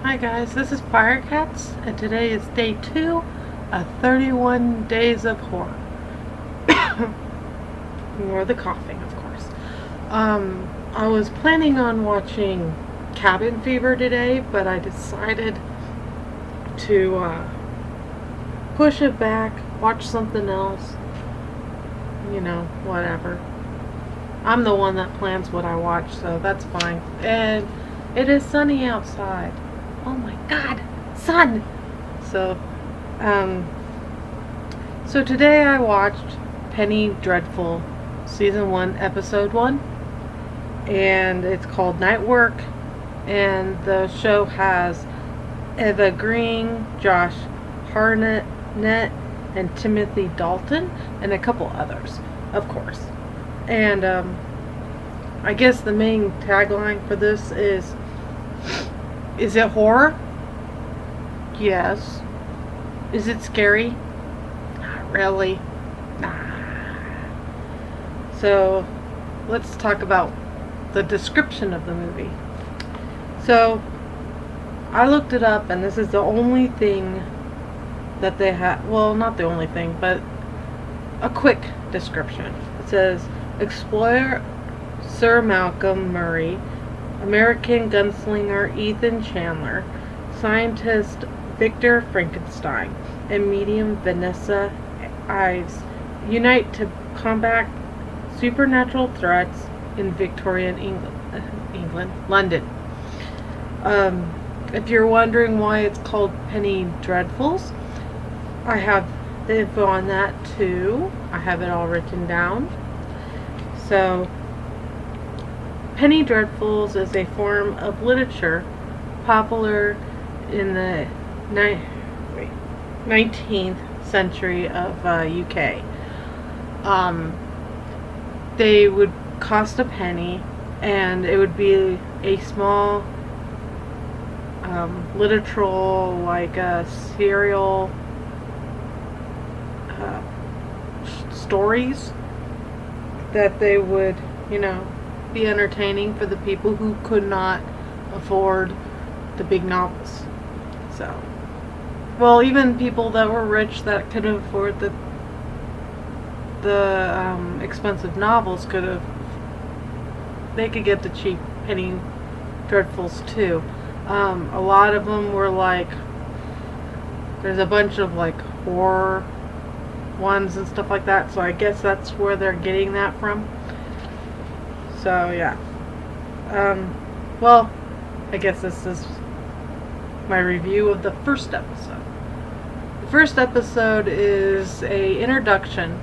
Hi guys, this is FyreKatz, and today is day 2 of 31 Days of Horror. Or the coughing, of course. I was planning on watching Cabin Fever today, but I decided to push it back, watch something else. You know, whatever. I'm the one that plans what I watch, so that's fine. And it is sunny outside. Oh my god, sun! So, so today I watched Penny Dreadful Season 1, Episode 1. And it's called Night Work. And the show has Eva Green, Josh Hartnett, and Timothy Dalton, and a couple others, of course. And I guess the main tagline for this is it horror? Yes. Is it scary? Not really. Nah. So, let's talk about the description of the movie. So, I looked it up, and this is the only thing that they have. Well, not the only thing, but a quick description. It says, Explorer Sir Malcolm Murray, American gunslinger Ethan Chandler, scientist Victor Frankenstein, and medium Vanessa Ives unite to combat supernatural threats in Victorian London. If you're wondering why it's called Penny Dreadfuls, I have the info on that too. I have it all written down. So, Penny Dreadfuls is a form of literature popular in the 19th century of UK. They would cost a penny, and it would be a small literal, like a serial stories that they would, be entertaining for the people who could not afford the big novels. So, well, even people that were rich that could afford the expensive novels they could get the cheap Penny Dreadfuls too. A lot of them were like, there's a bunch of like horror ones and stuff like that, so I guess that's where they're getting that from. So yeah, well, I guess this is my review of the first episode. The first episode is a introduction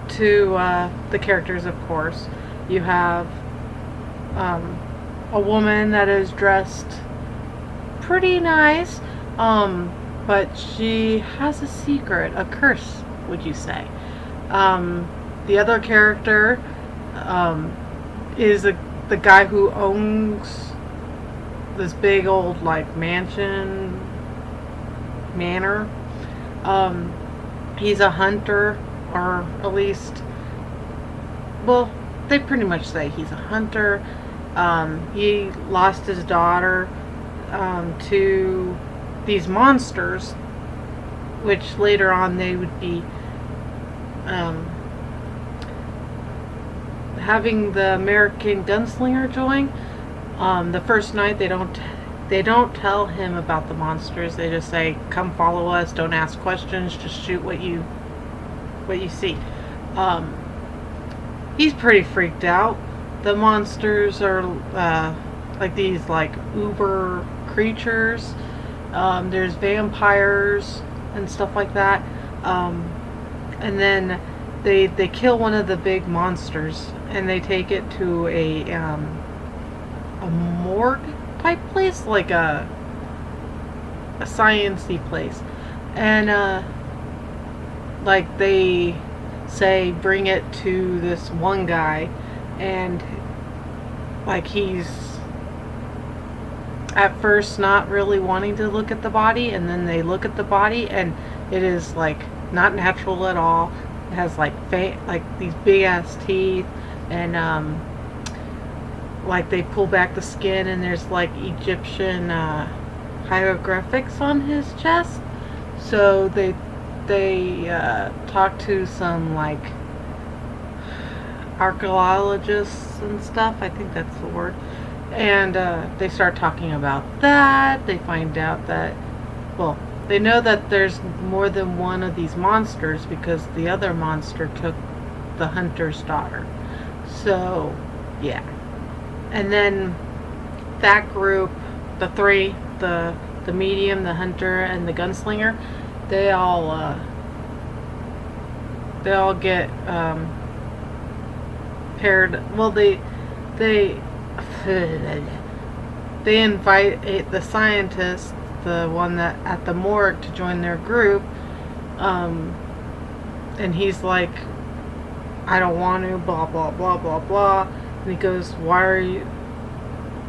to the characters, of course. You have a woman that is dressed pretty nice, but she has a secret, a curse, would you say. The other character is the guy who owns this big old like manor. He's a hunter, or at least, well, they pretty much say he's a hunter. He lost his daughter to these monsters, which later on they would be having the American gunslinger join. The first night they don't tell him about the monsters. They just say, "Come follow us. Don't ask questions. Just shoot what you see." He's pretty freaked out. The monsters are like these like uber creatures. There's vampires and stuff like that. And then they kill one of the big monsters, and they take it to a morgue type place, like a science-y place. And like they say, bring it to this one guy, and like he's at first not really wanting to look at the body, and then they look at the body, and it is like not natural at all. It has like these big ass teeth, and like they pull back the skin, and there's like Egyptian hieroglyphics on his chest. So they talk to some like archaeologists and stuff. I think that's the word. And they start talking about that. They find out that, well, they know that there's more than one of these monsters because the other monster took the hunter's daughter. So, yeah. And then that group, the three, the medium, the hunter, and the gunslinger, they all get paired. Well, they invite the scientist, the one that at the morgue, to join their group, and he's like, I don't want to, blah blah blah blah blah, and he goes, why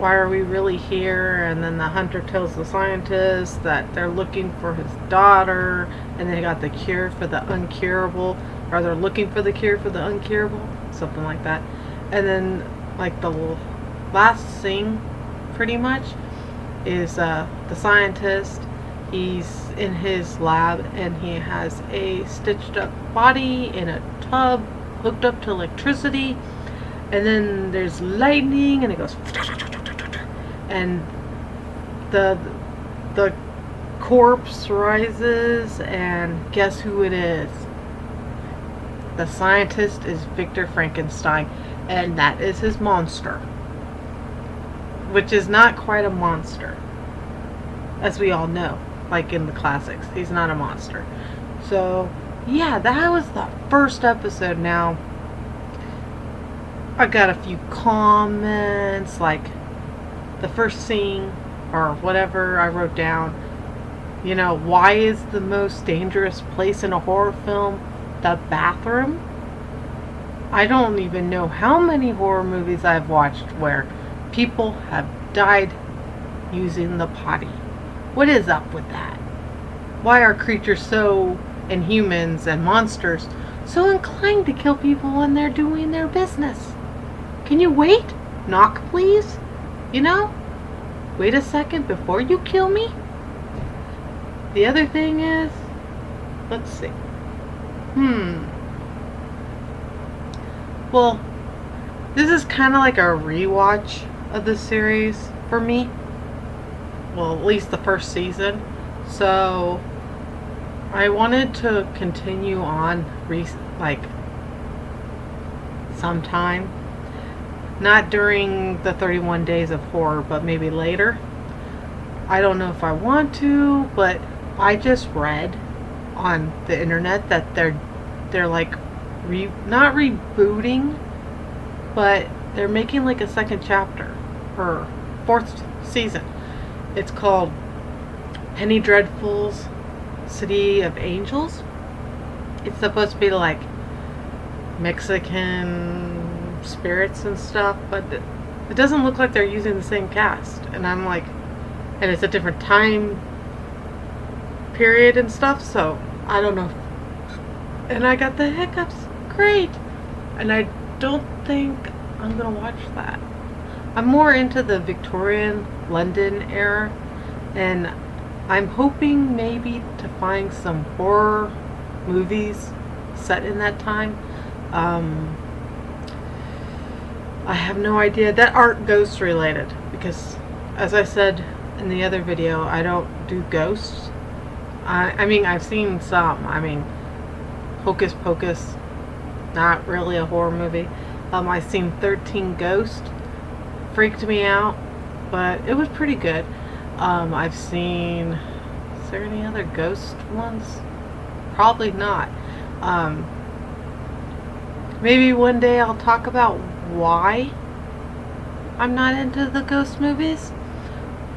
are we really here? And then the hunter tells the scientist that they're looking for his daughter, and they got the cure for the uncurable, or they're looking for the cure for the uncurable, something like that. And then like the last scene pretty much is the scientist, he's in his lab and he has a stitched up body in a tub hooked up to electricity, and then there's lightning and it goes, and the corpse rises, and guess who it is? The scientist is Victor Frankenstein, and that is his monster, which is not quite a monster, as we all know, like in the classics. He's not a monster. So yeah, that was the first episode. Now I got a few comments, like the first scene or whatever I wrote down, you know, why is the most dangerous place in a horror film the bathroom? I don't even know how many horror movies I've watched where people have died using the potty. What is up with that? Why are creatures so, and humans and monsters, so inclined to kill people when they're doing their business? Can you wait? Knock, please? You know? Wait a second before you kill me? The other thing is, let's see. Well, this is kind of like a rewatch of the series for me. Well, at least the first season. So I wanted to continue on like sometime. Not during the 31 days of horror, but maybe later. I don't know if I want to, but I just read on the internet that they're like not rebooting, but they're making like a second chapter or fourth season. It's called Penny Dreadful's City of Angels. It's supposed to be like Mexican spirits and stuff, but it doesn't look like they're using the same cast. And I'm like, and it's a different time period and stuff, so I don't know. And I got the hiccups. Great. And I don't think I'm gonna watch that. I'm more into the Victorian London era, and I'm hoping maybe to find some horror movies set in that time. I have no idea. That aren't ghost related, because as I said in the other video, I don't do ghosts. I mean, I've seen some. I mean, Hocus Pocus, not really a horror movie. I've seen 13 Ghosts. Freaked me out, but it was pretty good. I've seen, is there any other ghost ones? Probably not. Maybe one day I'll talk about why I'm not into the ghost movies.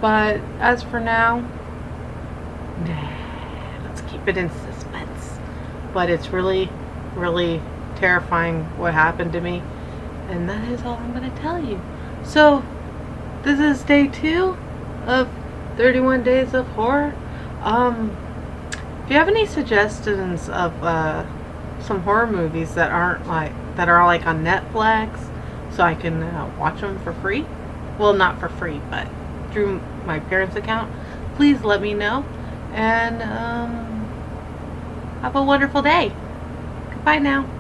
But as for now, let's keep it in suspense. But it's really, really terrifying what happened to me. And that is all I'm going to tell you. So, this is day 2 of 31 Days of Horror. If you have any suggestions of some horror movies that are like on Netflix, so I can watch them for free. Well, not for free, but through my parents' account. please let me know. And have a wonderful day. Goodbye now.